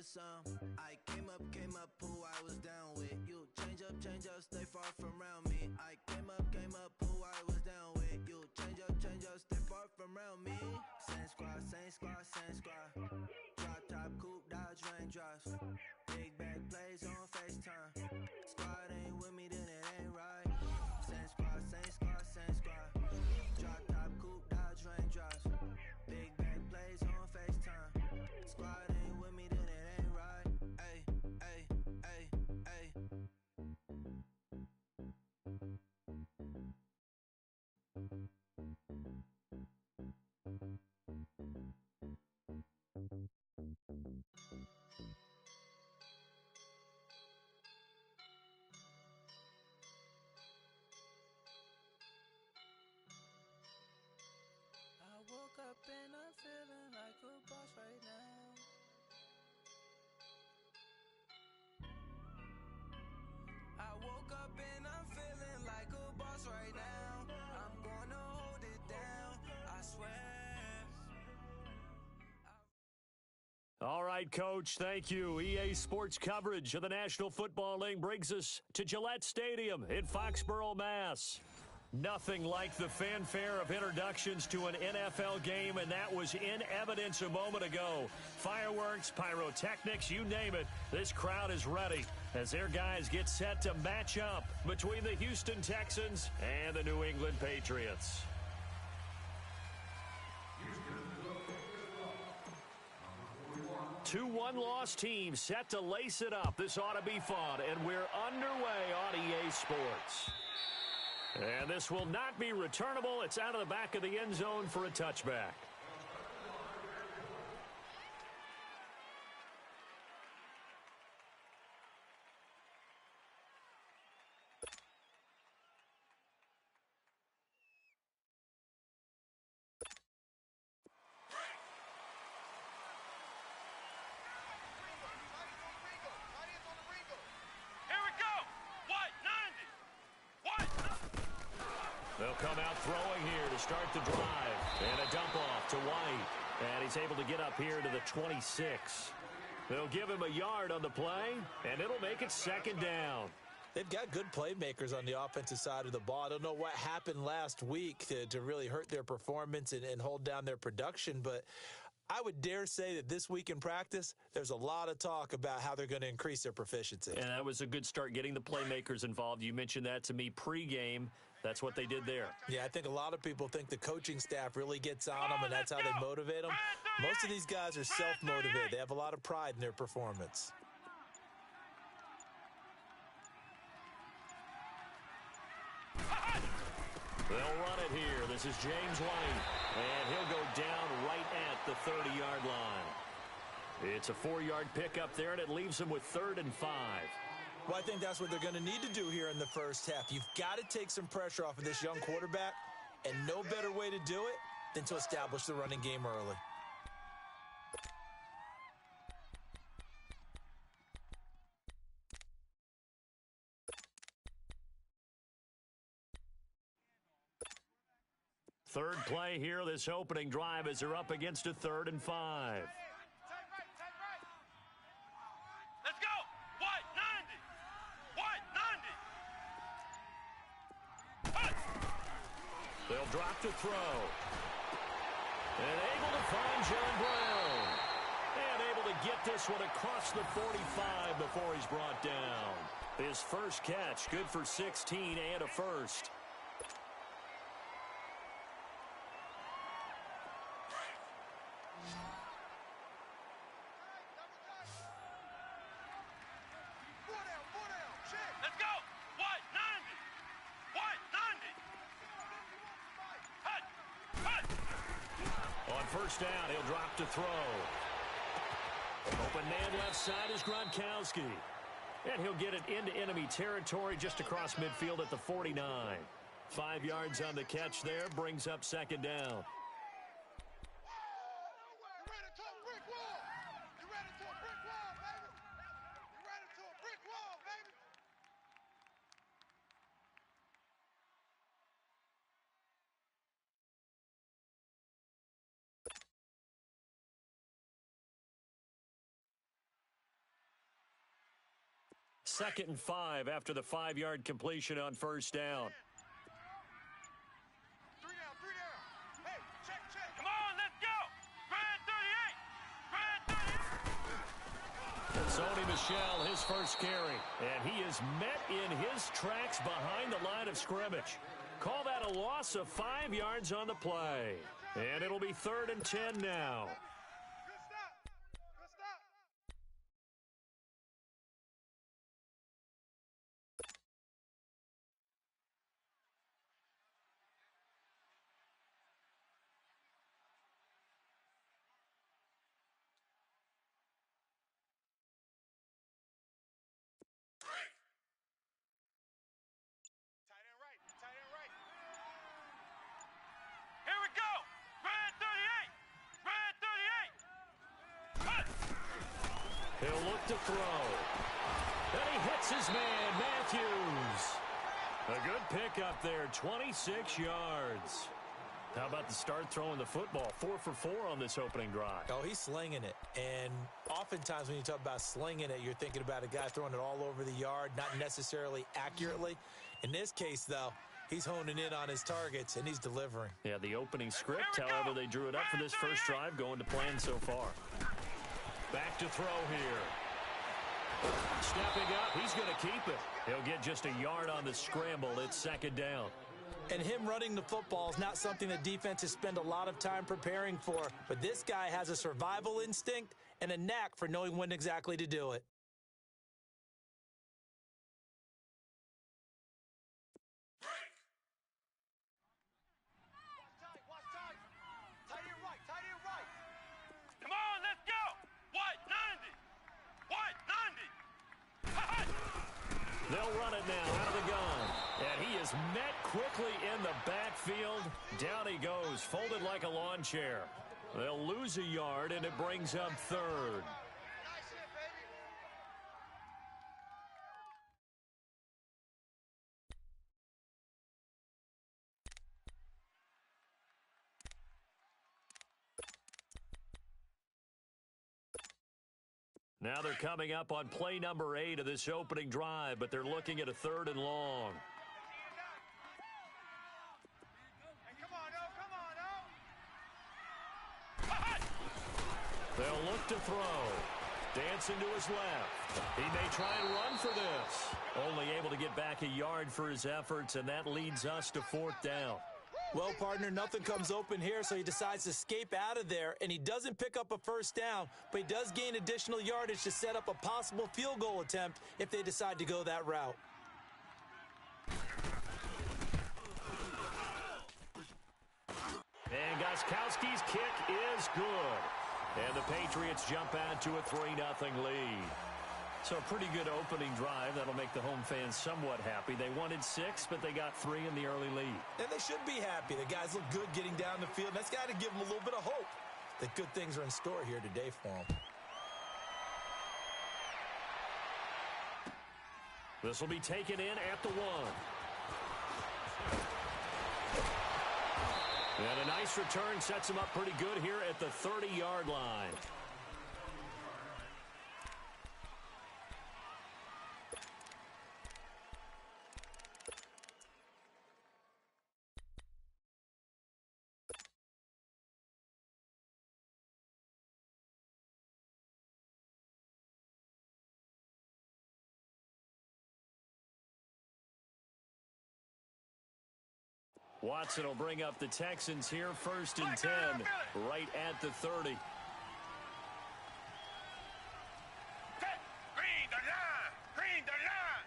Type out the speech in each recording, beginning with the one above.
some. I came up, who I was down with. You change up, stay far from around me. I came up, who I was down with. You change up, stay far from around me. Same squad, same squad, same squad. Drop top, coupe, dodge raindrops. Big bag plays on FaceTime. Squad ain't with me, then it ain't right. Same squad, same squad, same squad. Drop top, coupe, dodge raindrops. Big bag plays on FaceTime. Squad ain't with me, then it ain't right. Ay, ay, ay, ay. I woke up and I'm feeling like a boss right now. I woke up and I'm feeling like a boss right now. I'm gonna hold it down, I swear. All right, Coach, thank you. EA Sports coverage of the National Football League brings us to Gillette Stadium in Foxborough, Mass. Nothing like the fanfare of introductions to an NFL game, and that was in evidence a moment ago. Fireworks, pyrotechnics, you name it. This crowd is ready as their guys get set to match up between the Houston Texans and the New England Patriots. Two one-loss teams set to lace it up. This ought to be fun, and we're underway on EA Sports. And this will not be returnable. It's out of the back of the end zone for a touchback. They'll come out throwing here to start the drive. And a dump off to White. And he's able to get up here to the 26. They'll give him a yard on the play, and it'll make it second down. They've got good playmakers on the offensive side of the ball. I don't know what happened last week to really hurt their performance and hold down their production, but I would dare say that this week in practice, there's a lot of talk about how they're going to increase their proficiency. And that was a good start, getting the playmakers involved. You mentioned that to me pregame. That's what they did there. Yeah, I think a lot of people think the coaching staff really gets on them, and that's how they motivate them. Most of these guys are self-motivated. They have a lot of pride in their performance. They'll run it here. This is James White, and he'll go down right at the 30-yard line. It's a 4-yard pickup there, and it leaves them with 3rd and 5. Well, I think that's what they're going to need to do here in the first half. You've got to take some pressure off of this young quarterback, and no better way to do it than to establish the running game early. Third play here, this opening drive, as they're up against a 3rd and 5. Let's go! White, 90! White, 90! They'll drop to throw. And able to find John Brown. And able to get this one across the 45 before he's brought down. His first catch, good for 16 and a first. First down, he'll drop to throw. Open man left side is Gronkowski. And he'll get it into enemy territory just across midfield at the 49. 5 yards on the catch there, brings up second down. 2nd and 5 after the 5-yard completion on first down. Three down. Hey, check. Come on, let's go. Red 38. Sony Michel, his first carry, and he is met in his tracks behind the line of scrimmage. Call that a loss of 5 yards on the play, and it'll be 3rd and 10 now. Here we go. Red 38. He'll look to throw. And he hits his man, Matthews. A good pickup there, 26 yards. How about the start throwing the football? 4 for 4 on this opening drive. Oh, he's slinging it. And oftentimes when you talk about slinging it, you're thinking about a guy throwing it all over the yard, not necessarily accurately. In this case, though, he's honing in on his targets, and he's delivering. Yeah, the opening script, however, they drew it up for this first drive, going to plan so far. Back to throw here. Stepping up, he's going to keep it. He'll get just a yard on the scramble. It's 2nd down. And him running the football is not something the defenses spend a lot of time preparing for. But this guy has a survival instinct and a knack for knowing when exactly to do it. Come on, let's go. What? 90. They'll run it now out of the gun. And he is met quickly in the backfield. Down he goes, folded like a lawn chair. They'll lose a yard, and it brings up 3rd. Now they're coming up on play number 8 of this opening drive, but they're looking at a 3rd and long. They'll look to throw. Dancing to his left. He may try and run for this. Only able to get back a yard for his efforts, and that leads us to 4th down. Well, partner, nothing comes open here, so he decides to escape out of there, and he doesn't pick up a first down, but he does gain additional yardage to set up a possible field goal attempt if they decide to go that route. And Gostkowski's kick is good. And the Patriots jump out to a 3-0 lead. So a pretty good opening drive. That'll make the home fans somewhat happy. They wanted 6, but they got 3 in the early lead. And they should be happy. The guys look good getting down the field. That's got to give them a little bit of hope that good things are in store here today for them. This will be taken in at the 1. And a nice return sets him up pretty good here at the 30-yard line. Watson will bring up the Texans here, 1st and 10, right at the 30. Green the line.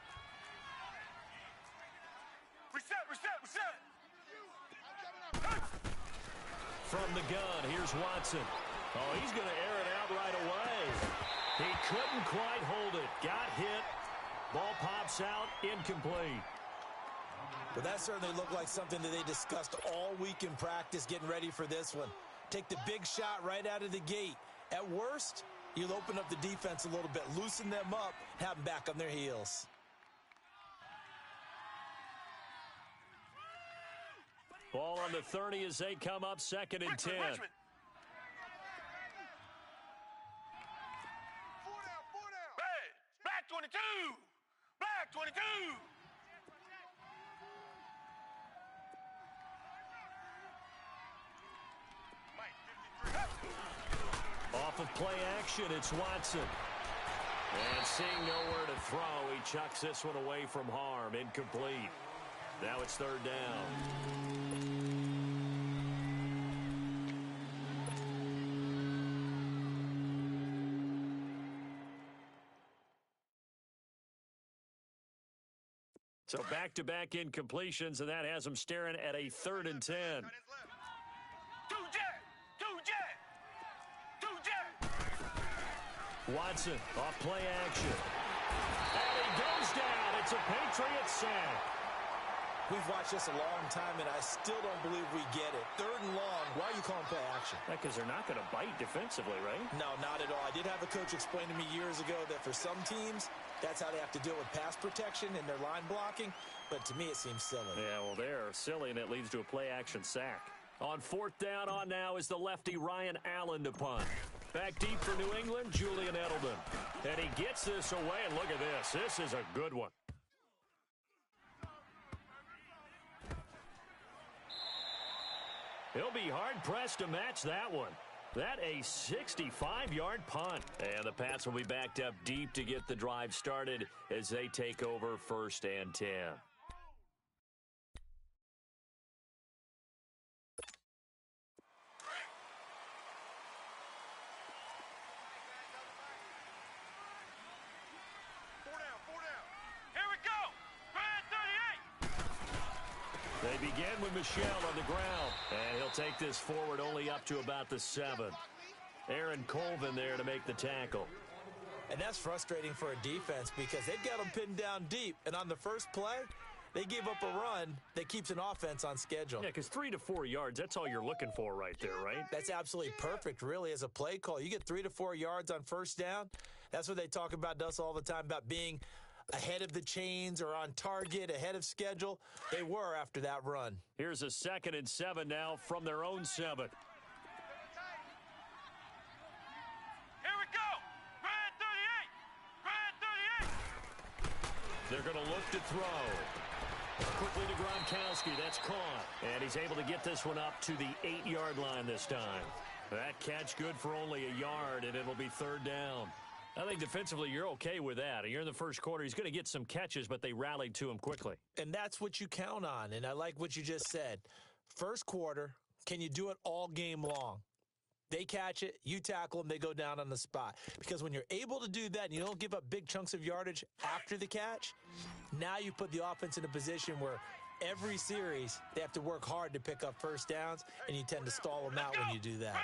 Reset. From the gun, here's Watson. Oh, he's going to air it out right away. He couldn't quite hold it. Got hit. Ball pops out, incomplete. Well, that certainly looked like something that they discussed all week in practice getting ready for this one. Take the big shot right out of the gate. At worst, you'll open up the defense a little bit, loosen them up, have them back on their heels. Ball on the 30 as they come up, 2nd and 10. Richmond. 4 down. Red, black 22. Black 22. Off of play action, it's Watson. And seeing nowhere to throw, he chucks this one away from harm. Incomplete. Now it's third down. So back-to-back incompletions, and that has them staring at a 3rd and 10. Watson off play action. And he goes down. It's a Patriots sack. We've watched this a long time, and I still don't believe we get it. 3rd and long. Why are you calling play action? Because they're not going to bite defensively, right? No, not at all. I did have a coach explain to me years ago that for some teams, that's how they have to deal with pass protection and their line blocking. But to me, it seems silly. Yeah, well, they're silly, and it leads to a play-action sack. On 4th down on now is the lefty Ryan Allen to punt. Back deep for New England, Julian Edelman. And he gets this away, and look at this. This is a good one. He'll be hard-pressed to match that one. That a 65-yard punt. And the Pats will be backed up deep to get the drive started as they take over 1st and 10. They begin with Michel on the ground, and he'll take this forward only up to about the 7. Aaron Colvin there to make the tackle. And that's frustrating for a defense because they've got them pinned down deep, and on the first play, they gave up a run that keeps an offense on schedule. Yeah, because 3 to 4 yards, that's all you're looking for right there, right? That's absolutely perfect, really, as a play call. You get 3 to 4 yards on first down. That's what they talk about us all the time, about being ahead of the chains or on target, ahead of schedule. They were after that run. Here's a 2nd and 7 now from their own 7. Here we go. Grand 38. They're going to look to throw. Quickly to Gronkowski. That's caught. And he's able to get this one up to the 8-yard line this time. That catch good for only a yard, and it'll be 3rd down. I think defensively you're okay with that. You're in the first quarter. He's going to get some catches, but they rallied to him quickly. And that's what you count on, and I like what you just said. First quarter, can you do it all game long? They catch it, you tackle them, they go down on the spot. Because when you're able to do that and you don't give up big chunks of yardage after the catch, now you put the offense in a position where every series they have to work hard to pick up first downs, and you tend to stall them out when you do that.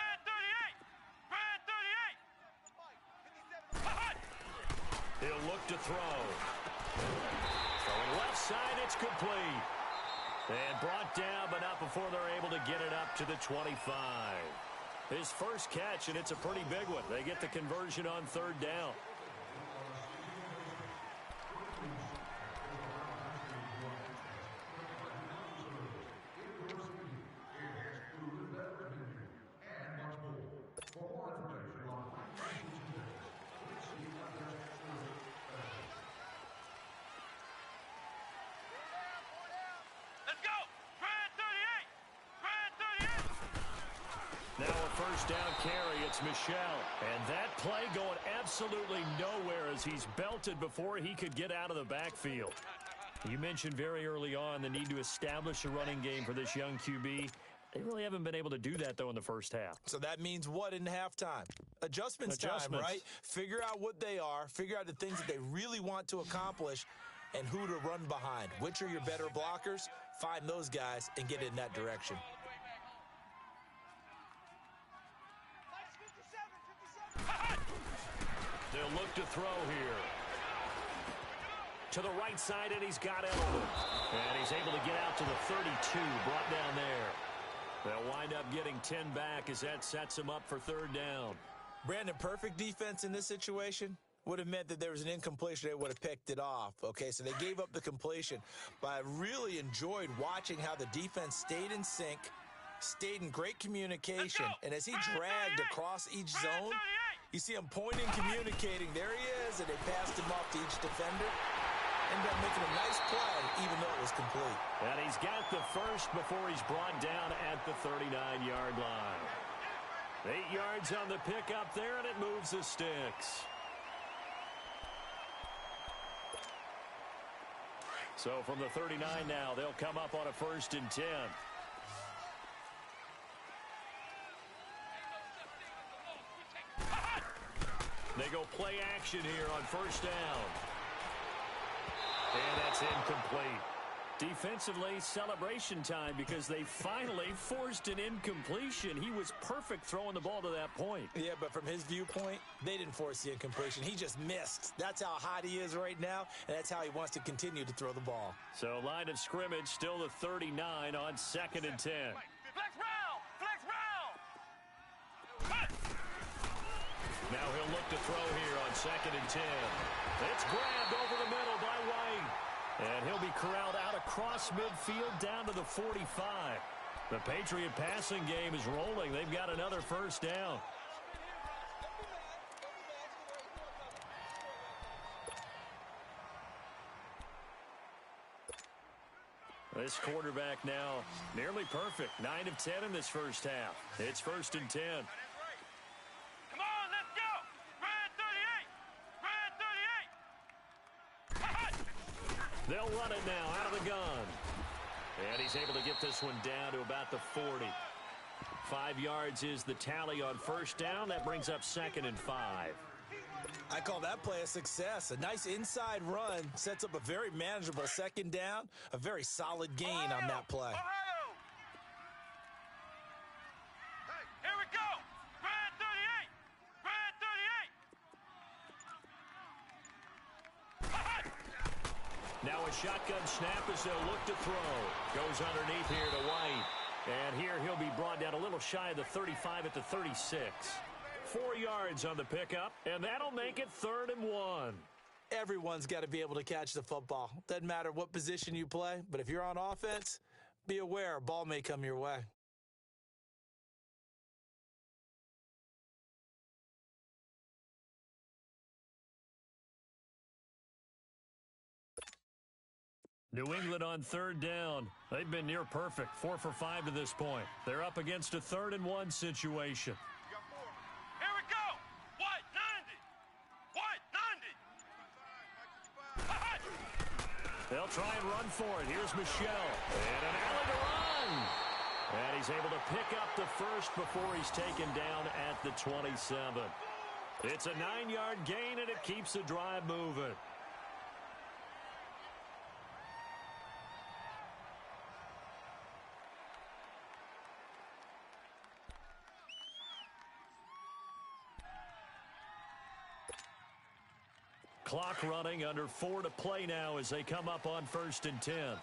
He'll look to throw. Throwing left side, it's complete. And brought down, but not before they're able to get it up to the 25. His first catch, and it's a pretty big one. They get the conversion on 3rd down. First down carry, it's Michel. And that play going absolutely nowhere as he's belted before he could get out of the backfield. You mentioned very early on the need to establish a running game for this young QB. They really haven't been able to do that, though, in the first half. So that means what in halftime? Adjustments time, right? Figure out what they are. Figure out the things that they really want to accomplish and who to run behind. Which are your better blockers? Find those guys and get in that direction. They'll look to throw here. To the right side, and he's got Edelman. And he's able to get out to the 32, brought down there. They'll wind up getting 10 back as that sets him up for 3rd down. Brandon, perfect defense in this situation would have meant that there was an incompletion. They would have picked it off. Okay, so they gave up the completion. But I really enjoyed watching how the defense stayed in sync, stayed in great communication. And as he dragged across each zone, you see him pointing, communicating. There he is, and they passed him off to each defender. ended up making a nice play, even though it was complete. And he's got the first before he's brought down at the 39-yard line. 8 yards on the pickup there, and it moves the sticks. So from the 39 now, they'll come up on a 1st and 10. They go play action here on 1st down. And that's incomplete. Defensively, celebration time because they finally forced an incompletion. He was perfect throwing the ball to that point. Yeah, but from his viewpoint, they didn't force the incompletion. He just missed. That's how hot he is right now, and that's how he wants to continue to throw the ball. So line of scrimmage still the 39 on 2nd and 10. Flex round! Flex round! Now he'll look to throw here on 2nd and 10. It's grabbed over the middle by White. And he'll be corralled out across midfield down to the 45. The Patriot passing game is rolling. They've got another 1st down. This quarterback now nearly perfect. 9 of 10 in this 1st half. It's 1st and 10. Come on, let's go! Red 38! Red 38! They'll run it now out of the gun. And he's able to get this one down to about the 40. 5 yards is the tally on 1st down. That brings up 2nd and 5. I call that play a success. A nice inside run sets up a very manageable 2nd down. A very solid gain on that play. Ohio! Here we go! Red 38! Red 38! Now a shotgun snap as they'll look to throw. Goes underneath here to White. And here he'll be brought down a little shy of the 35 at the 36. 4 yards on the pickup, and that'll make it 3rd and 1. Everyone's got to be able to catch the football. Doesn't matter what position you play, but if you're on offense, be aware a ball may come your way. New England on 3rd down. They've been near perfect, 4 for 5 to this point. They're up against a 3rd and 1 situation. Here we go! White 90! White 90! They'll try and run for it. Here's Michelle. And an alley to run. And he's able to pick up the first before he's taken down at the 27. It's a 9-yard gain, and it keeps the drive moving. Clock running, under 4 to play now as they come up on 1st and 10. Come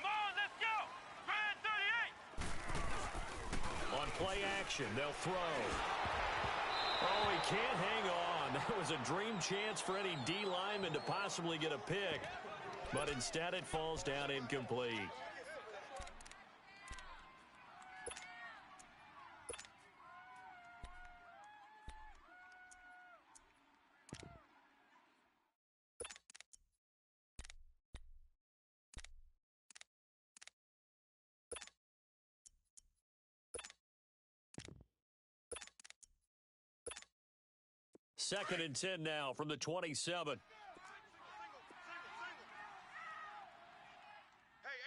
on, let's go! Red 38! On play action, they'll throw. Oh, he can't hang on. That was a dream chance for any D lineman to possibly get a pick. But instead it falls down incomplete. Second and 10 now from the 27.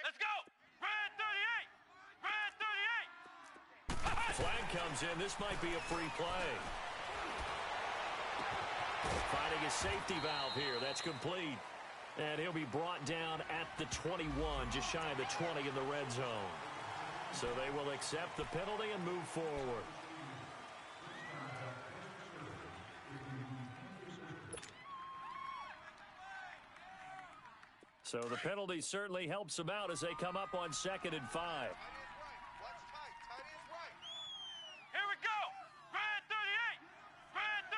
Let's go! Red 38! Red 38! Flag comes in. This might be a free play. Finding a safety valve here. That's complete. And he'll be brought down at the 21, just shy of the 20 in the red zone. So they will accept the penalty and move forward. So the penalty certainly helps them out as they come up on 2nd and 5. Here we go! Red 38! Red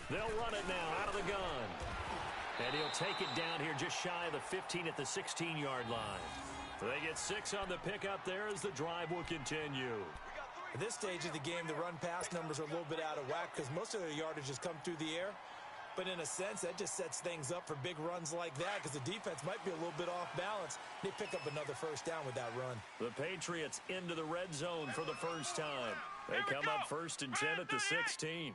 38! They'll run it now out of the gun. And he'll take it down here just shy of the 15 at the 16-yard line. They get 6 on the pickup there as the drive will continue. We got 3 At this stage of the game, the run-pass numbers are a little bit out of whack because most of their yardage has come through the air. But in a sense, that just sets things up for big runs like that because the defense might be a little bit off balance. They pick up another first down with that run. The Patriots into the red zone for the first time. They come up 1st and 10 at the 16.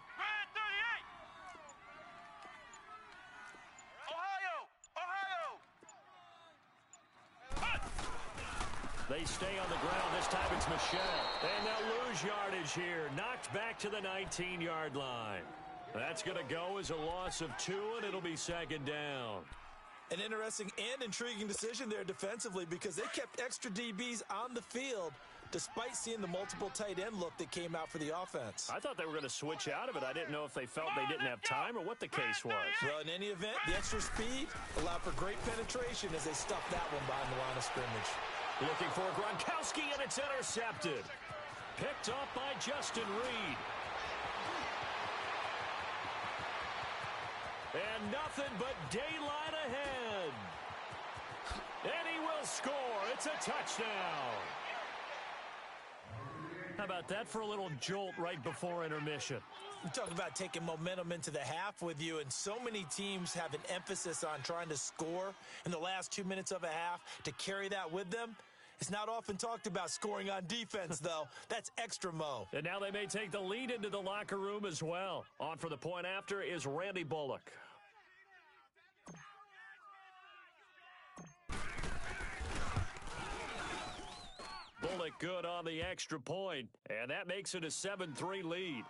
They stay on the ground. This time it's Michelle. And they'll lose yardage here. Knocked back to the 19-yard line. That's going to go as a loss of 2, and it'll be 2nd down. An interesting and intriguing decision there defensively because they kept extra DBs on the field despite seeing the multiple tight end look that came out for the offense. I thought they were going to switch out of it. I didn't know if they felt they didn't have time or what the case was. Well, in any event, the extra speed allowed for great penetration as they stuffed that one behind the line of scrimmage. Looking for Gronkowski, and it's intercepted. Picked up by Justin Reed. And nothing but daylight ahead. And he will score. It's a touchdown. How about that for a little jolt right before intermission? We talk about taking momentum into the half with you, and so many teams have an emphasis on trying to score in the last 2 minutes of a half to carry that with them. It's not often talked about scoring on defense, though. That's extra mo. And now they may take the lead into the locker room as well. On for the point after is Randy Bullock. Bullock good on the extra point, and that makes it a 7-3 lead.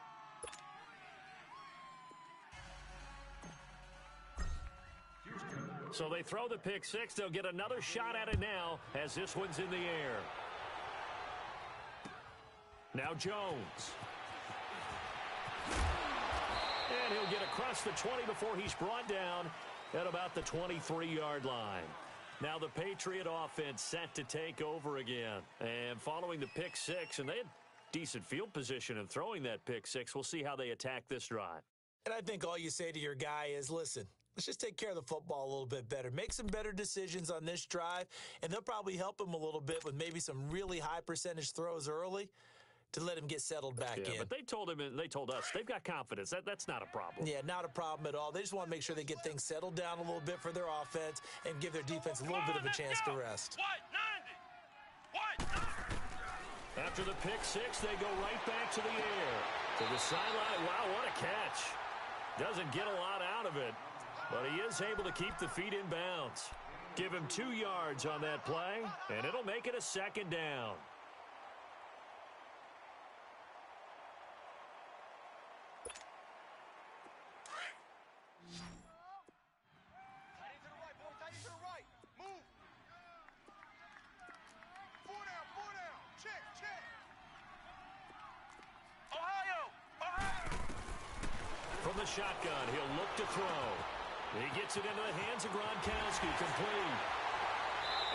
So they throw the pick six. They'll get another shot at it now as this one's in the air. Now Jones. And he'll get across the 20 before he's brought down at about the 23-yard line. Now the Patriot offense set to take over again. And following the pick six, and they had decent field position in throwing that pick six. We'll see how they attack this drive. And I think all you say to your guy is, listen, let's just take care of the football a little bit better. Make some better decisions on this drive, and they'll probably help him a little bit with maybe some really high percentage throws early to let him get settled back in. But they told us, they've got confidence. That's not a problem. Yeah, not a problem at all. They just want to make sure they get things settled down a little bit for their offense and give their defense a little bit of a chance to rest. After the pick six, they go right back to the air. To the sideline. Wow, what a catch. Doesn't get a lot out of it, but he is able to keep the feet in bounds. Give him 2 yards on that play, and it'll make it a 2nd down. From the shotgun, he'll look to throw. He gets it into the hands of Gronkowski, complete.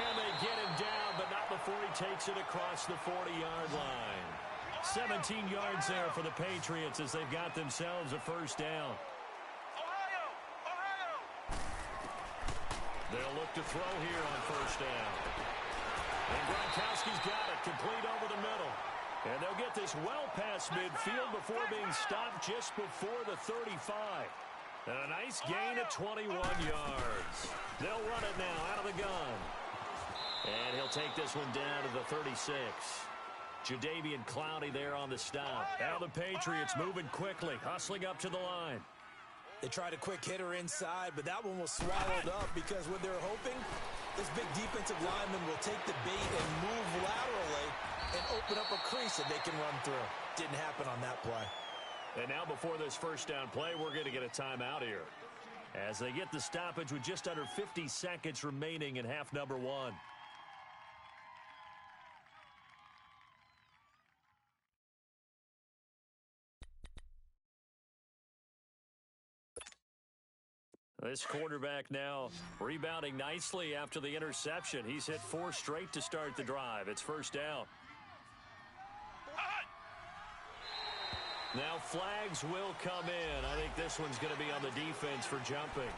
And they get him down, but not before he takes it across the 40-yard line. 17 yards there for the Patriots as they've got themselves a first down. They'll look to throw here on first down. And Gronkowski's got it, complete over the middle. And they'll get this well past midfield before being stopped just before the 35. And a nice gain of 21 yards. They'll run it now out of the gun. And he'll take this one down to the 36. Jadeveon Clowney there on the stop. Now the Patriots moving quickly, hustling up to the line. They tried a quick hitter inside, but that one was swallowed up because what they're hoping, this big defensive lineman will take the bait and move laterally and open up a crease that they can run through. Didn't happen on that play. And now before this first down play, we're going to get a timeout here as they get the stoppage with just under 50 seconds remaining in half number 1. This quarterback now rebounding nicely after the interception. He's hit 4 straight to start the drive. It's first down. Now flags will come in. I think this one's going to be on the defense for jumping.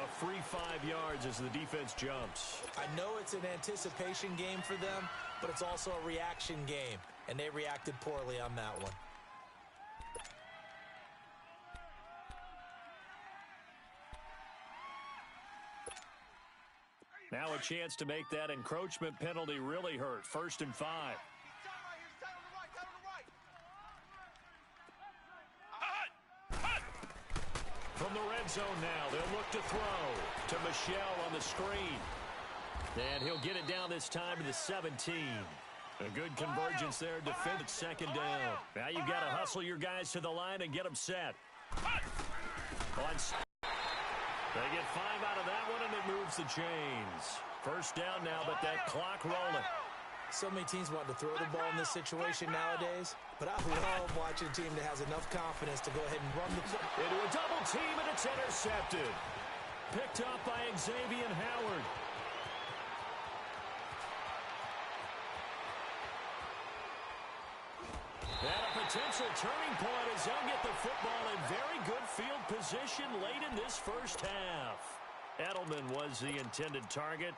A free 5 yards as the defense jumps. I know it's an anticipation game for them, but it's also a reaction game. and they reacted poorly on that one. Now a chance to make that encroachment penalty really hurt. 1st and 5. From the red zone now, they'll look to throw to Michelle on the screen. And he'll get it down this time to the 17. A good convergence there, defend it 2nd down. Now you've got to hustle your guys to the line and get them set. They get 5 out of that one, and it moves the chains. 1st down now, but that clock rolling. So many teams want to throw the ball in this situation nowadays, but I love watching a team that has enough confidence to go ahead and run the play. Into a double team, and it's intercepted. Picked up by Xavier Howard. And a potential turning point as they'll get the football in very good field position late in this 1st half. Edelman was the intended target.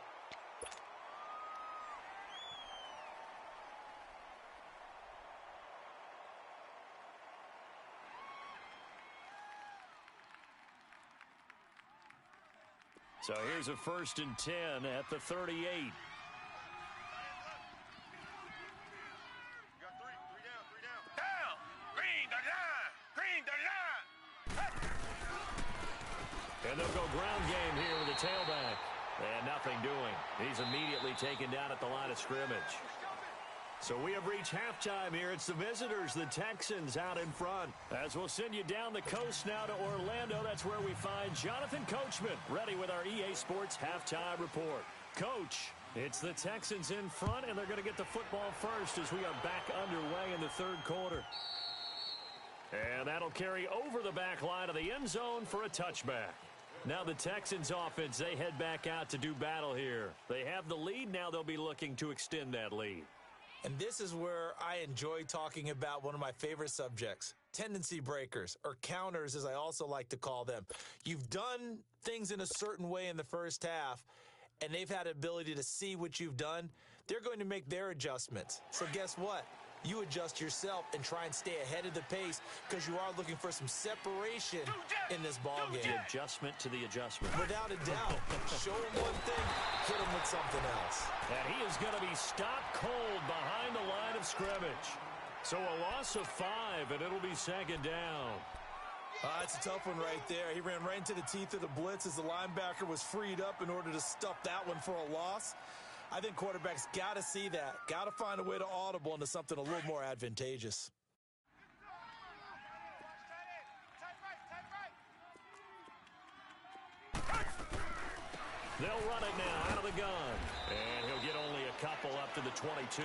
So here's a 1st and 10 at the 38. And they'll go ground game here with the tailback. And nothing doing. He's immediately taken down at the line of scrimmage. So we have reached halftime here. It's the visitors, the Texans, out in front. As we'll send you down the coast now to Orlando, that's where we find Jonathan Coachman, ready with our EA Sports Halftime Report. Coach, it's the Texans in front, and they're going to get the football first as we are back underway in the 3rd quarter. And that'll carry over the back line of the end zone for a touchback. Now the Texans offense, they head back out to do battle here. They have the lead. Now they'll be looking to extend that lead. And this is where I enjoy talking about one of my favorite subjects, tendency breakers, or counters as I also like to call them. You've done things in a certain way in the 1st half, and they've had the ability to see what you've done. They're going to make their adjustments. So guess what? You adjust yourself and try and stay ahead of the pace because you are looking for some separation in this ball game. The adjustment to the adjustment. Without a doubt. Show him one thing, hit him with something else. And he is going to be stopped cold behind the line of scrimmage. So a loss of 5, and it'll be 2nd down. That's a tough one right there. He ran right into the teeth of the blitz as the linebacker was freed up in order to stuff that one for a loss. I think quarterbacks got to see that. Got to find a way to audible into something a little more advantageous. They'll run it now out of the gun. And he'll get only a couple up to the 22.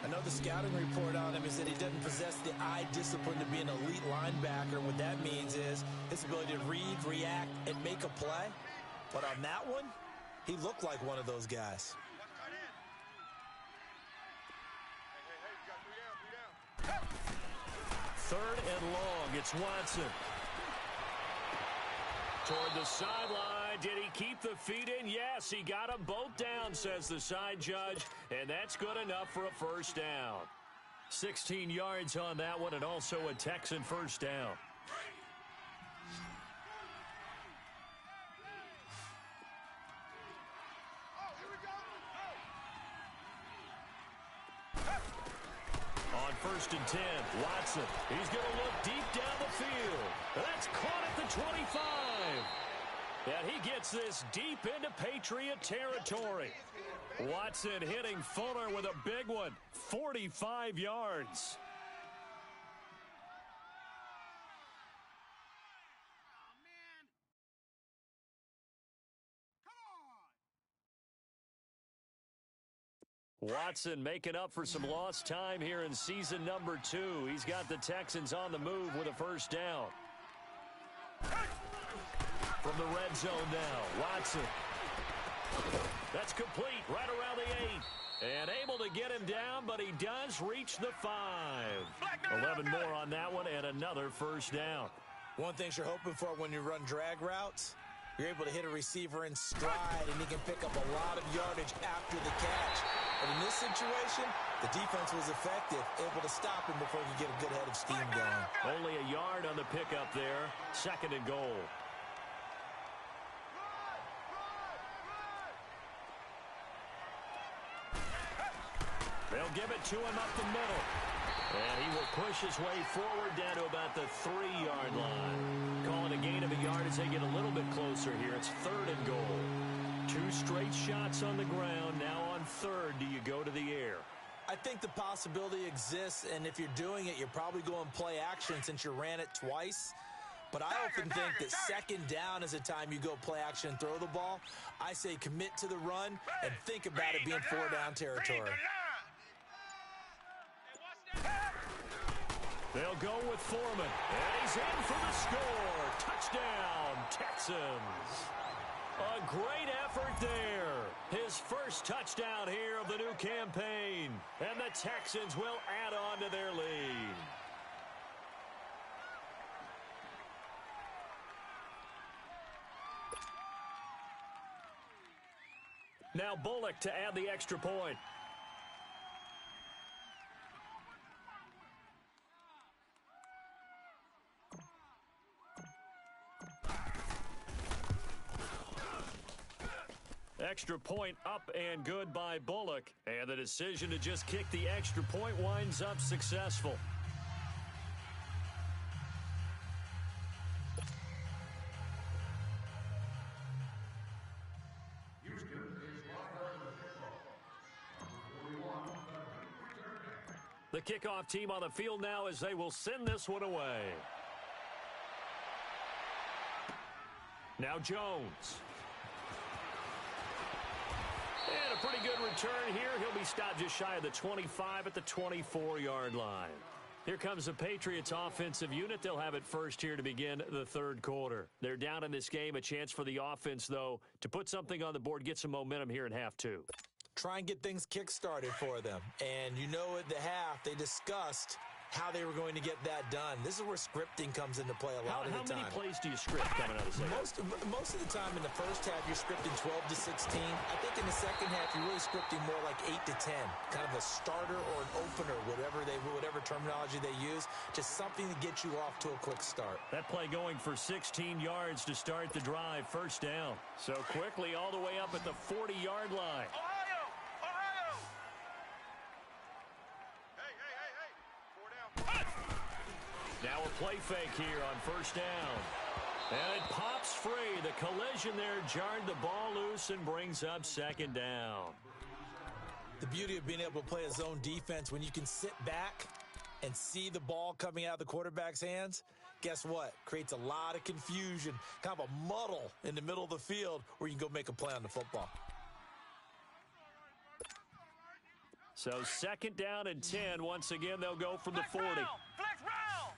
I know the scouting report on him is that he doesn't possess the eye discipline to be an elite linebacker. What that means is his ability to read, react, and make a play. But on that one, he looked like one of those guys. 3rd and long. It's Watson. Toward the sideline. Did he keep the feet in? Yes, he got them both down, says the side judge. And that's good enough for a 1st down. 16 yards on that one, and also a Texan 1st down. On 1st and 10, Watson. He's going to look deep down the field. That's caught at the 25. And he gets this deep into Patriot territory. Watson hitting Fuller with a big one. 45 yards. Watson making up for some lost time here in season number 2. He's got the Texans on the move with a 1st down. From the red zone now, Watson. That's complete right around the 8. And able to get him down, but he does reach the 5. 11 more on that one and another 1st down. One thing you're hoping for when you run drag routes You're able to hit a receiver in stride, and he can pick up a lot of yardage after the catch. But in this situation, the defense was effective, able to stop him before he could get a good head of steam going. Only a yard on the pickup there. 2nd and goal. They'll give it to him up the middle. And he will push his way forward down to about the 3-yard line. Calling a gain of a yard as they get a little bit closer here. It's 3rd and goal. 2 straight shots on the ground. Now on 3rd, do you go to the air? I think the possibility exists, and if you're doing it, you're probably going play action since you ran it twice. But I often think that 2nd down is the time you go play action and throw the ball. I say commit to the run and think about it being 4-down territory. They'll go with Foreman, and he's in for the score. Touchdown, Texans. A great effort there. His first touchdown here of the new campaign, and the Texans will add on to their lead. Now Bullock to add the extra point. Extra point up and good by Bullock. And the decision to just kick the extra point winds up successful. The kickoff team on the field now as they will send this one away. Now Jones. And a pretty good return here. He'll be stopped just shy of the 25 at the 24-yard line. Here comes the Patriots offensive unit. They'll have it first here to begin the 3rd quarter. They're down in this game. A chance for the offense, though, to put something on the board, get some momentum here in half 2. Try and get things kick-started for them. And you know at the half, they discussed how they were going to get that done. This is where scripting comes into play a lot of the time. How many plays do you script coming out of the second? Most of the time in the first half, you're scripting 12 to 16. I think in the second half, you're really scripting more like 8 to 10. Kind of a starter or an opener, whatever terminology they use. Just something to get you off to a quick start. That play going for 16 yards to start the drive. 1st down. So quickly all the way up at the 40-yard line. Now a play fake here on 1st down. And it pops free. The collision there jarred the ball loose and brings up 2nd down. The beauty of being able to play a zone defense when you can sit back and see the ball coming out of the quarterback's hands, guess what? Creates a lot of confusion, kind of a muddle in the middle of the field where you can go make a play on the football. So 2nd down and 10. Once again, they'll go from the 40. Flex round.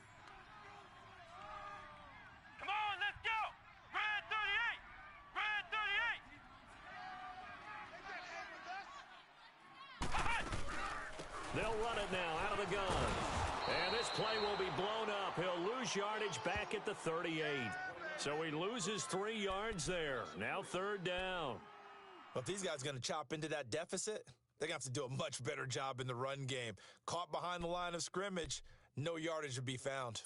Come on, let's go. Red 38. Red 38. They'll run it now out of the gun. And this play will be blown up. He'll lose yardage back at the 38. So he loses 3 yards there. Now 3rd down. Well, if these guys are going to chop into that deficit, they're going to have to do a much better job in the run game. Caught behind the line of scrimmage, no yardage would be found.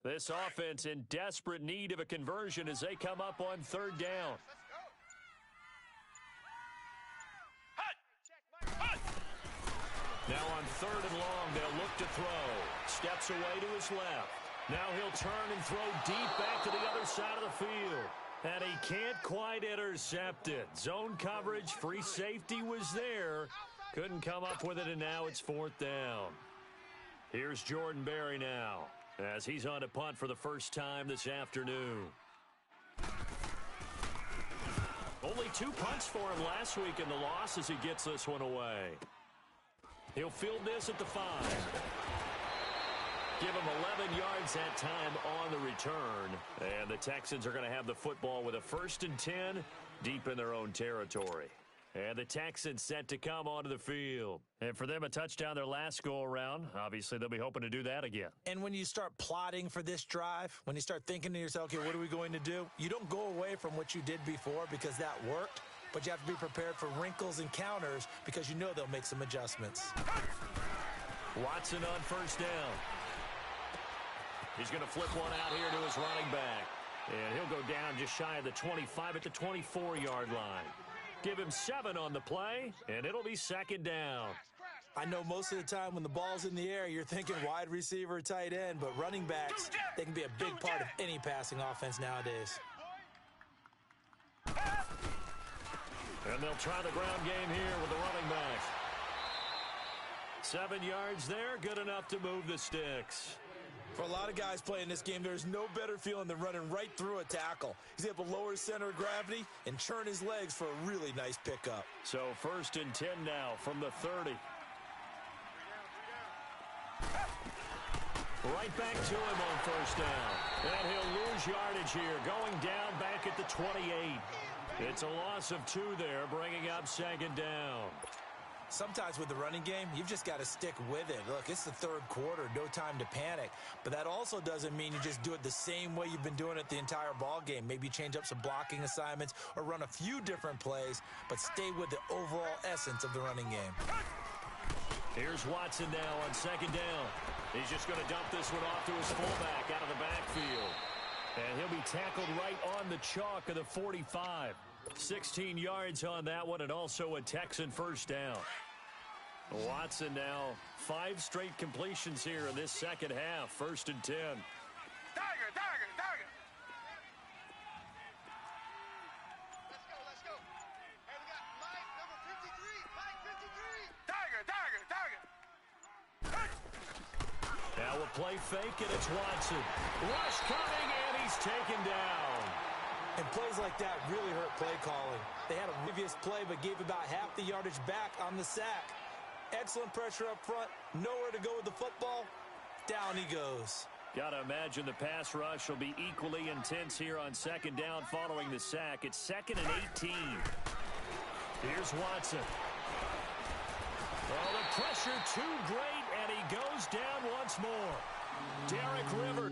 This offense in desperate need of a conversion as they come up on 3rd down. Now on 3rd and long, they'll look to throw. Steps away to his left. Now he'll turn and throw deep back to the other side of the field. And he can't quite intercept it. Zone coverage, free safety was there. Couldn't come up with it, and now it's 4th down. Here's Jordan Berry now, as he's on to punt for the first time this afternoon. Only 2 punts for him last week in the loss as he gets this one away. He'll field this at the 5. Give him 11 yards that time on the return. And the Texans are going to have the football with a 1st and 10 deep in their own territory. And the Texans set to come onto the field. And for them, a touchdown their last go-around. Obviously, they'll be hoping to do that again. And when you start plotting for this drive, when you start thinking to yourself, okay, what are we going to do? You don't go away from what you did before because that worked, but you have to be prepared for wrinkles and counters because you know they'll make some adjustments. Watson on first down. He's going to flip one out here to his running back. And he'll go down just shy of the 25 at the 24-yard line. Give him 7 on the play, and it'll be second down. I know most of the time when the ball's in the air, you're thinking wide receiver, tight end, but running backs, they can be a big part of any passing offense nowadays. And they'll try the ground game here with the running back. 7 yards there, good enough to move the sticks. For a lot of guys playing this game, there's no better feeling than running right through a tackle. He's able to lower his center of gravity and churn his legs for a really nice pickup. So 1st and 10 now from the 30. Right back to him on first down. And he'll lose yardage here, going down back at the 28. It's a loss of 2 there, bringing up second down. Sometimes with the running game, you've just got to stick with it. Look, it's the 3rd quarter, no time to panic. But that also doesn't mean you just do it the same way you've been doing it the entire ball game. Maybe change up some blocking assignments or run a few different plays, but stay with the overall essence of the running game. Here's Watson now on second down. He's just going to dump this one off to his fullback out of the backfield. And he'll be tackled right on the chalk of the 45. 16 yards on that one, and also a Texan first down. Watson now 5 straight completions here in this second half. 1st and 10. Tiger. Let's go. Hey, we got Mike, number 53. Mike, 53. Tiger. Now a play fake, and it's Watson. Rush coming, and he's taken down. And plays like that really hurt play calling. They had a previous play, but gave about half the yardage back on the sack. Excellent pressure up front. Nowhere to go with the football. Down he goes. Got to imagine the pass rush will be equally intense here on second down following the sack. It's 2nd and 18. Here's Watson. Oh, the pressure too great, and he goes down once more. Derek Rivers.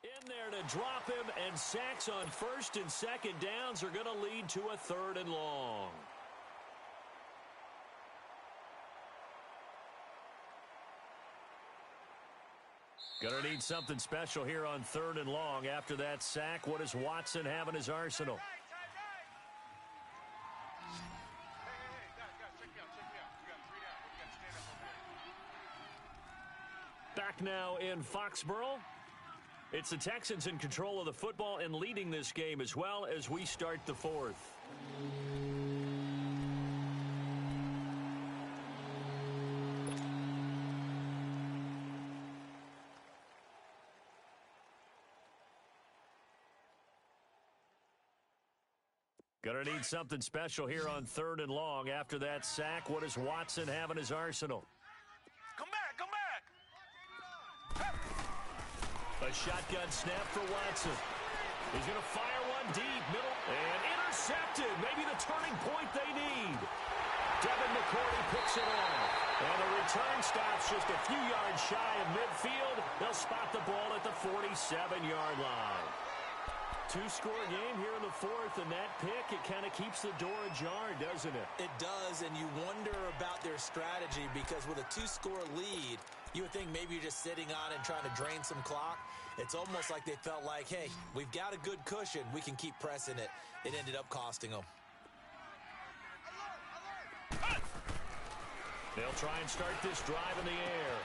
In there to drop him, and sacks on 1st and 2nd downs are going to lead to a 3rd and long. Going to need something special here on 3rd and long. After that sack, what does Watson have in his arsenal? Guys, check me out. You got 3 down. You got to stand up over there. Back now in Foxborough. It's the Texans in control of the football and leading this game as well as we start the 4th. Gonna need something special here on 3rd and long. After that sack, what does Watson have in his arsenal? Come back. A shotgun snap for Watson. He's going to fire one deep, middle, and intercepted. Maybe the turning point they need. Devin McCourty picks it off. And the return stops just a few yards shy of midfield. They'll spot the ball at the 47-yard line. 2-score game here in the 4th, and that pick, it kind of keeps the door ajar, doesn't it? It does, and you wonder about their strategy because with a 2-score lead, you would think maybe you're just sitting on it and trying to drain some clock. It's almost like they felt like, hey, we've got a good cushion. We can keep pressing it. It ended up costing them. They'll try and start this drive in the air.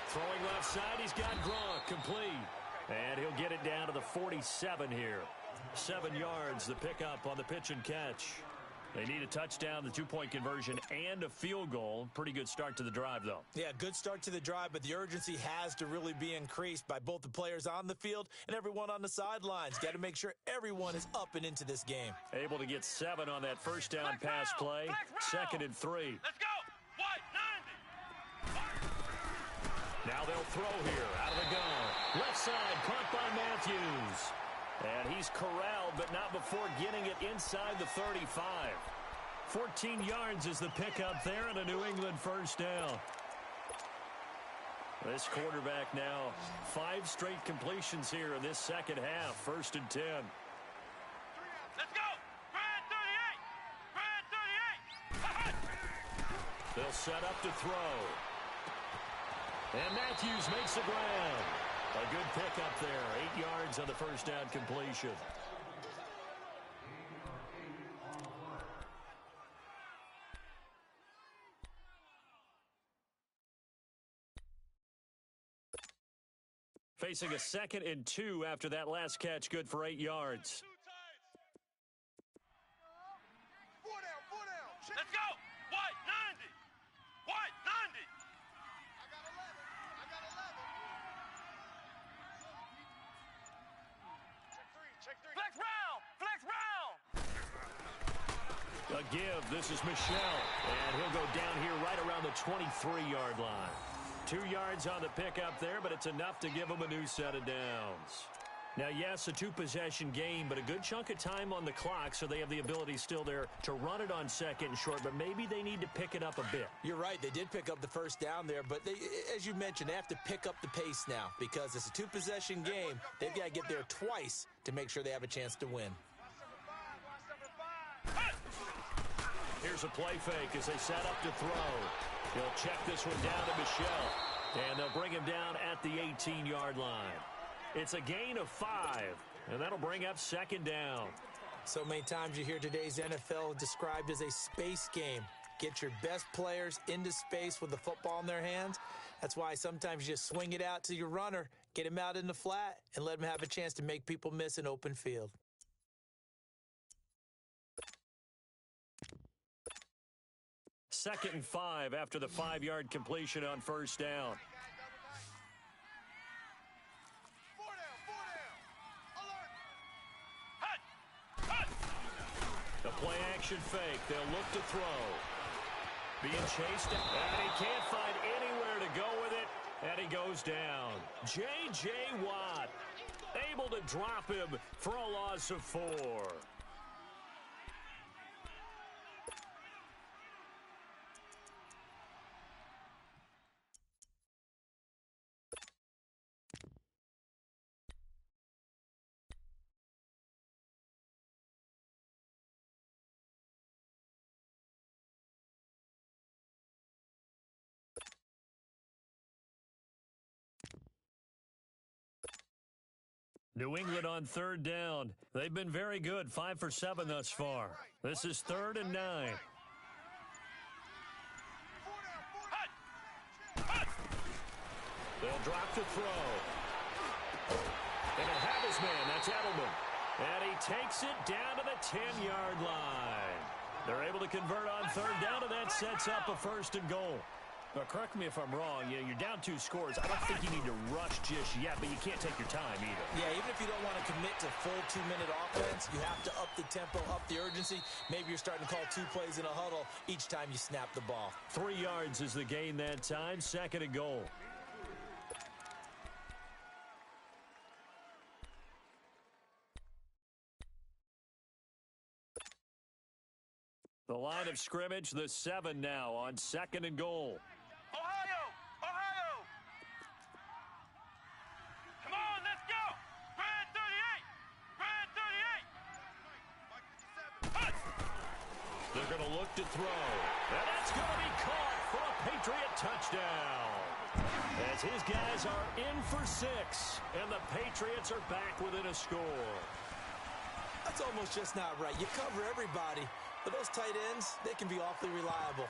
Throwing left side, he's got Gronk, complete. And he'll get it down to the 47 here. 7 yards, the pickup on the pitch and catch. They need a touchdown, the two-point conversion, and a field goal. Pretty good start to the drive, though. Yeah, good start to the drive, but the urgency has to really be increased by both the players on the field and everyone on the sidelines.Got to make sure everyone is up and into this game. Able to get 7 on that first down pass play. 2nd and 3. Let's go. White, 90. Now they'll throw here out of the gun. Left side, caught by Matthews. And he's corralled, but not before getting it inside the 35. 14 yards is the pickup there, and a New England first down. This quarterback now 5 straight completions here in this second half. 1st and 10. Let's go. Brad 38. Brad 38. They'll set up to throw. And Matthews makes the ground. A good pickup there. 8 yards on the first down completion. Facing a 2nd and 2 after that last catch. Good for 8 yards. 4 down. Let's go. White, 90. White, 90. I got 11. Check 3. Flex round. A give. This is Michelle. And he'll go down here right around the 23-yard line. 2 yards on the pickup there, but it's enough to give them a new set of downs. Now, yes, a 2-possession game, but a good chunk of time on the clock, so they have the ability still there to run it on 2nd and short, but maybe they need to pick it up a bit. You're right. They did pick up the first down there, but they, as you mentioned, they have to pick up the pace now because it's a 2-possession game. They've got to get there twice to make sure they have a chance to win. Here's a play fake as they set up to throw. He'll check this one down to Michelle, and they'll bring him down at the 18-yard line. It's a gain of 5, and that'll bring up 2nd down. So many times you hear today's NFL described as a space game. Get your best players into space with the football in their hands. That's why sometimes you just swing it out to your runner, get him out in the flat, and let him have a chance to make people miss an open field. Second and 5 after the 5-yard completion on first down. 4 down. Alert. The play action fake. They'll look to throw. Being chased, and he can't find anywhere to go with it, and he goes down. J.J. Watt able to drop him for a loss of 4. New England on 3rd down. They've been very good, 5 for 7 thus far. This is 3rd and 9. They'll drop to throw. And he'll have his man, that's Edelman. And he takes it down to the 10-yard line. They're able to convert on 3rd down, and that sets up a 1st and goal. But correct me if I'm wrong, you're down 2 scores. I don't think you need to rush just yet, but you can't take your time either. Yeah, even if you don't want to commit to full 2-minute offense, you have to up the tempo, up the urgency. Maybe you're starting to call 2 plays in a huddle each time you snap the ball. 3 yards is the gain that time, 2nd and goal. The line of scrimmage, the 7 now on 2nd and goal. Ohio. Come on, let's go. Brad 38. They're going to look to throw. And that's going to be caught for a Patriot touchdown. As his guys are in for 6, and the Patriots are back within a score. That's almost just not right. You cover everybody, but those tight ends, they can be awfully reliable.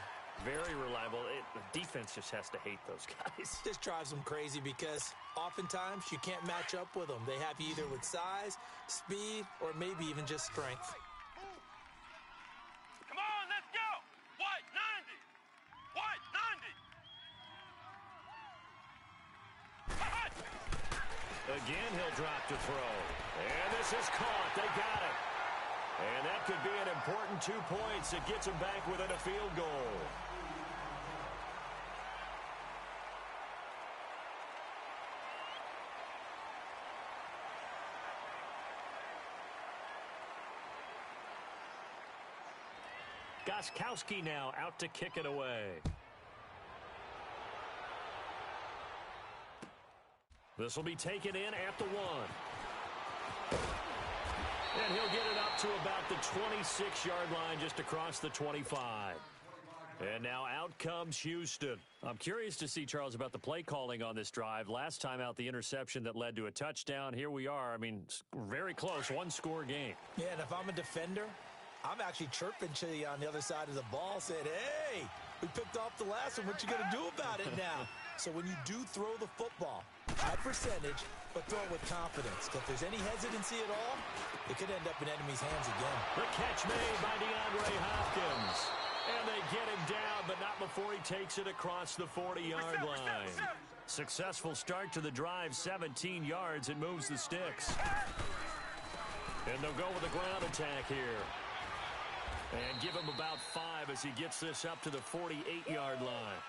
Very reliable. The defense just has to hate those guys. This drives them crazy because oftentimes you can't match up with them. They have you either with size, speed, or maybe even just strength. Come Again, he'll drop to throw. And this is caught. They got it. And that could be an important 2 points. It gets him back within a field goal. Gostkowski now out to kick it away. This will be taken in at the 1. And he'll get it up to about the 26-yard line, just across the 25. And now out comes Houston. I'm curious to see, Charles, about the play calling on this drive. Last time out, the interception that led to a touchdown. Here we are. I mean, very close, one-score game. Yeah, and if I'm a defender, I'm actually chirping to you on the other side of the ball, saying, hey, we picked off the last one. What you going to do about it now? So when you do throw the football, high percentage, but throw it with confidence. If there's any hesitancy at all, it could end up in enemy's hands again. The catch made by DeAndre Hopkins. And they get him down, but not before he takes it across the 40-yard line. Successful start to the drive, 17 yards. It moves the sticks. And they'll go with a ground attack here. And give him about 5 as he gets this up to the 48-yard line.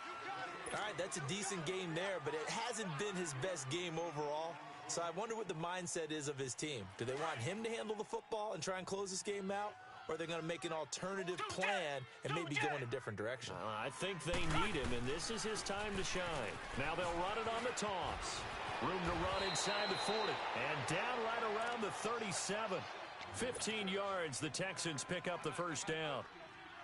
All right, that's a decent game there, but it hasn't been his best game overall. So I wonder what the mindset is of his team. Do they want him to handle the football and try and close this game out? Or are they going to make an alternative plan and maybe go in a different direction? I think they need him, and this is his time to shine. Now they'll run it on the toss. Room to run inside the 40. And down right around the 37. 15 yards, the Texans pick up the first down.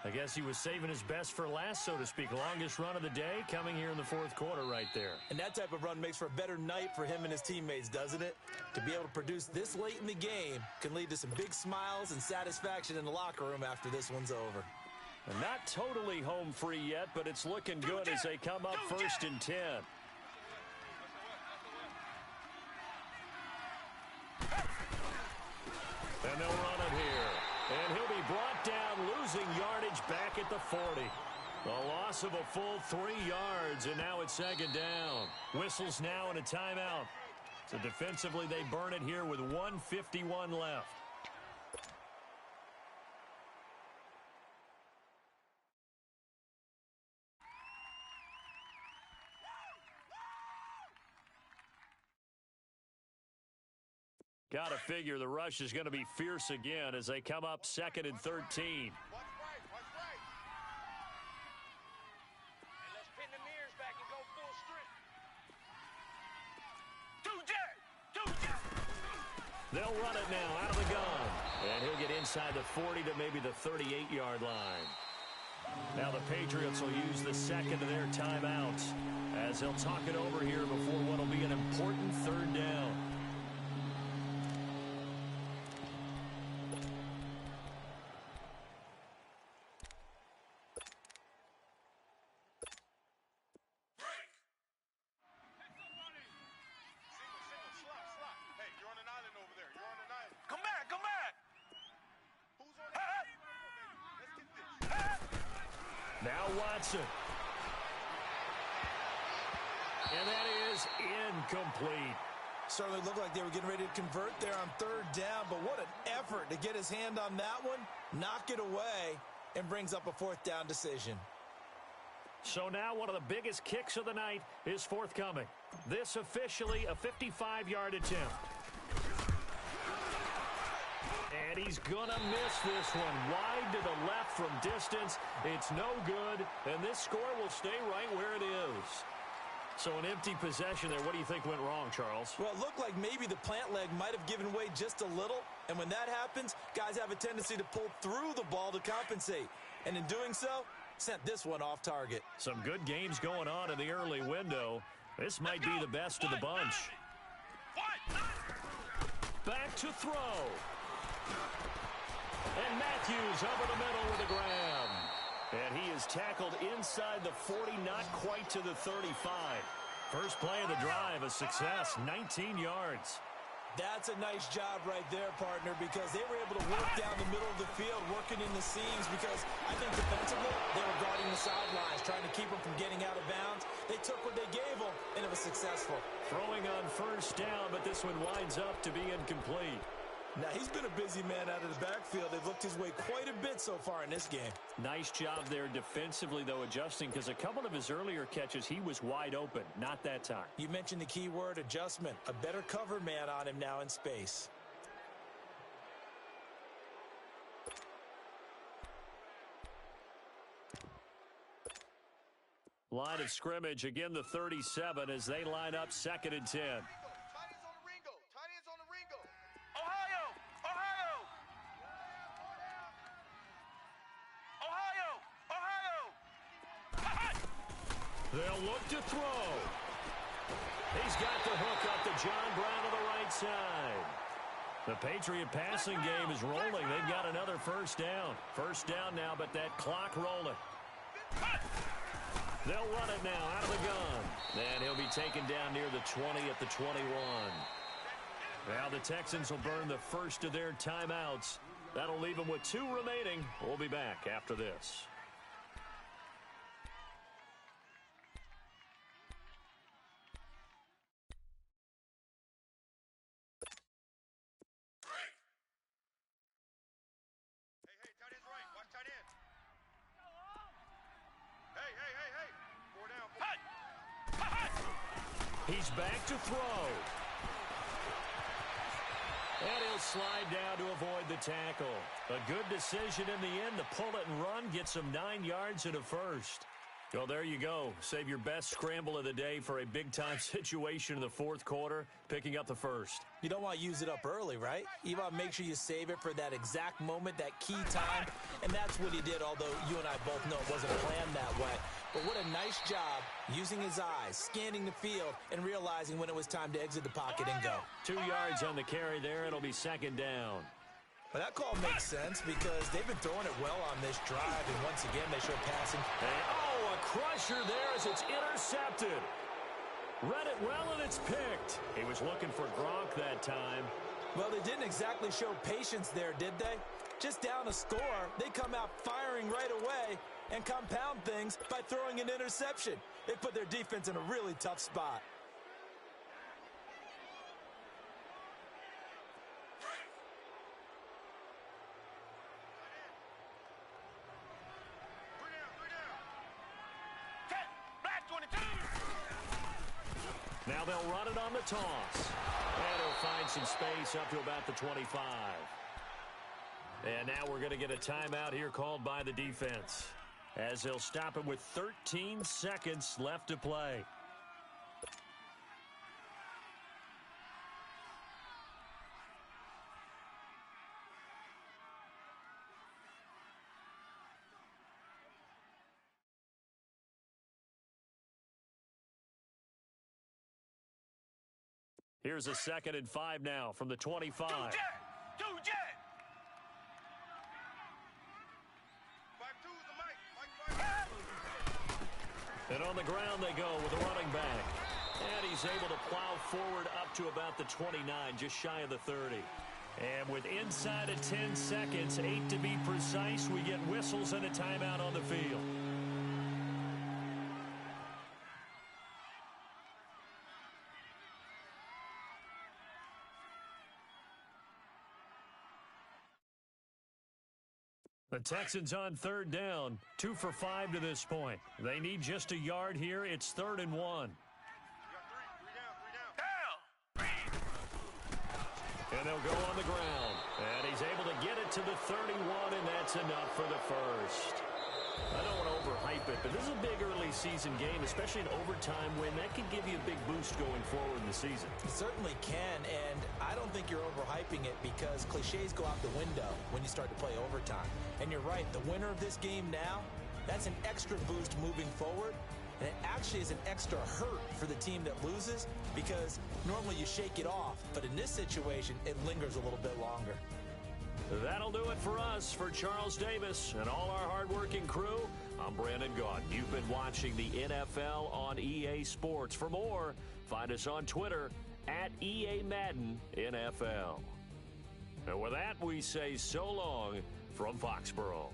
I guess he was saving his best for last, so to speak. Longest run of the day coming here in the fourth quarter right there. And that type of run makes for a better night for him and his teammates, doesn't it? To be able to produce this late in the game can lead to some big smiles and satisfaction in the locker room after this one's over. And not totally home free yet, but it's looking good as they come up 1st and 10. And they'll run it here. And he'll be brought down, losing yardage back at the 40. A loss of a full 3 yards, and now it's 2nd down. Whistles now and a timeout. So defensively, they burn it here with 1:51 left. Got to figure the rush is going to be fierce again as they come up 2nd and 13. Watch right, watch right. And let's pin the mirrors back and go full strength. They'll run it now out of the gun. And he'll get inside the 40 to maybe the 38-yard line. Now the Patriots will use the second of their timeouts as they'll talk it over here before what will be an important 3rd down. Now Watson. And that is incomplete. Certainly looked like they were getting ready to convert there on 3rd down, but what an effort to get his hand on that one, knock it away, and brings up a 4th down decision. So now one of the biggest kicks of the night is forthcoming. This officially a 55-yard attempt. And he's going to miss this one. Wide to the left from distance. It's no good, and this score will stay right where it is. So an empty possession there. What do you think went wrong, Charles? Well, it looked like maybe the plant leg might have given way just a little, and when that happens, guys have a tendency to pull through the ball to compensate. And in doing so, sent this one off target. Some good games going on in the early window. This might be the best of the bunch. Back to throw. And Matthews over the middle with a grab. And he is tackled inside the 40, not quite to the 35. First play of the drive, a success, 19 yards. That's a nice job right there, partner, because they were able to work down the middle of the field, working in the seams, because I think defensively they were guarding the sidelines, trying to keep them from getting out of bounds. They took what they gave them, and it was successful. Throwing on first down, but this one winds up to be incomplete. Now, he's been a busy man out of the backfield. They've looked his way quite a bit so far in this game. Nice job there defensively, though, adjusting, because a couple of his earlier catches, he was wide open. Not that time. You mentioned the key word, adjustment. A better cover man on him now in space. Line of scrimmage, again the 37 as they line up 2nd and 10. They'll look to throw. He's got the hook up to John Brown to the right side. The Patriot passing game is rolling. They've got another first down. First down now, but that clock rolling. They'll run it now out of the gun. And he'll be taken down near the 20 at the 21. Now the Texans will burn the first of their timeouts. That'll leave them with 2 remaining. We'll be back after this. He's back to throw. And he'll slide down to avoid the tackle. A good decision in the end to pull it and run. Gets him 9 yards and a first. Well, there you go. Save your best scramble of the day for a big-time situation in the 4th quarter, picking up the first. You don't want to use it up early, right? You want to make sure you save it for that exact moment, that key time. And that's what he did, although you and I both know it wasn't planned that way. But what a nice job using his eyes, scanning the field, and realizing when it was time to exit the pocket and go. 2 yards on the carry there. It'll be 2nd down. Well, that call makes sense because they've been throwing it well on this drive, and once again they show passing. And, a crusher there as it's intercepted. Read it well, and it's picked. He was looking for Gronk that time. Well, they didn't exactly show patience there, did they? Just down a score, they come out firing right away and compound things by throwing an interception. They put their defense in a really tough spot. Now they'll run it on the toss. And he'll find some space up to about the 25. And now we're going to get a timeout here called by the defense, as they'll stop him with 13 seconds left to play. Here's a 2nd and 5 now from the 25. And on the ground they go with a running back. And he's able to plow forward up to about the 29, just shy of the 30. And with inside of 10 seconds, 8 to be precise, we get whistles and a timeout on the field. The Texans on 3rd down, 2 for 5 to this point. They need just a yard here. It's 3rd and 1. And they'll go on the ground. And he's able to get it to the 31, and that's enough for the first. I don't want to overhype it, but this is a big early season game, especially an overtime win. That could give you a big boost going forward in the season. It certainly can, and I don't think you're overhyping it because cliches go out the window when you start to play overtime. And you're right, the winner of this game now, that's an extra boost moving forward, and it actually is an extra hurt for the team that loses because normally you shake it off, but in this situation, it lingers a little bit longer. That'll do it for us. For Charles Davis and all our hardworking crew, I'm Brandon Gaudin. You've been watching the NFL on EA Sports. For more, find us on Twitter at EA Madden NFL. And with that, we say so long from Foxborough.